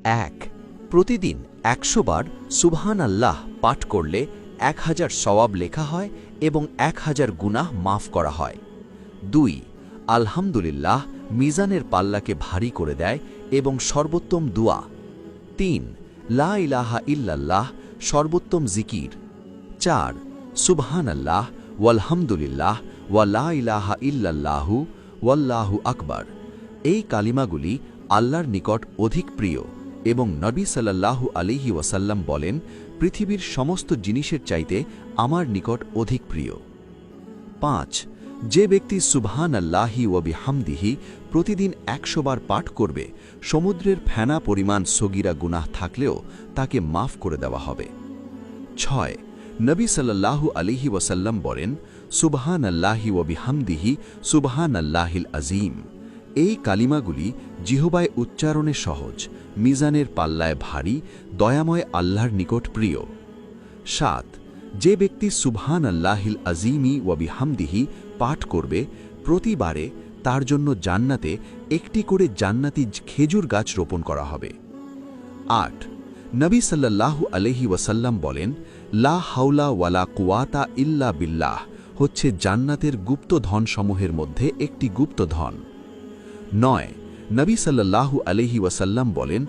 1 প্রতিদিন 100 বার সুবহান আল্লাহ পাঠ করলে 1000 সওয়াব লেখা হয় এবং 1000 গুনাহ মাফ করা হয়। 2 আলহামদুলিল্লাহ মিজানের পাল্লাকে ভারী করে দেয় এবং সর্বোত্তম দুয়া। 3 লা ইলাহা ইল্লাল্লাহ সর্বোত্তম জিকির। 4 সুবহানাল্লাহ ওয়ালহামদুলিল্লাহ ওয়া লা ইলাহা ইল্লাল্লাহু ওয়াল্লাহু আকবার। এই কালিমাগুলি আল্লাহর নিকট অধিক প্রিয় এবং নবী সাল্লাল্লাহু আলাইহি ওয়াসাল্লাম বলেন, পৃথিবীর সমস্ত জিনিসের চাইতে আমার নিকট অধিক প্রিয়। 5 যে ব্যক্তি সুবহানাল্লাহি ওয়া বিহামদিহি প্রতিদিন 100 বার পাঠ করবে, সমুদ্রের ফেনা পরিমাণ সগীরা গুনাহ থাকলেও তাকে মাফ করে দেওয়া হবে। 6 নবী সাল্লাল্লাহু আলাইহি ওয়াসাল্লাম বলেন, সুবহানাল্লাহি ওয়া বিহামদিহি সুবহানাল্লাহিল আযীম। এই কালিমাগুলি জিহ্বায় উচ্চারণে সহজ, মিজানের পাল্লায় ভারী, দয়াময় আল্লাহর নিকট প্রিয়। 7 যে ব্যক্তি সুবহানাল্লাহিল আযীমি ওয়া বিহামদিহি পাঠ করবে, প্রতিবারে তার জন্য জান্নাতে একটি করে জান্নাতি খেজুর গাছ রোপণ করা হবে। 8 নবী সাল্লাল্লাহু আলাইহি ওয়াসাল্লাম বলেন, লা হাওলা ওয়ালা কুওয়াতা ইল্লা বিল্লাহ হচ্ছে জান্নাতের গুপ্ত ধনসমূহের মধ্যে একটি গুপ্ত ধন। 9 নবী সাল্লাল্লাহু আলাইহি ওয়াসাল্লাম বলেন,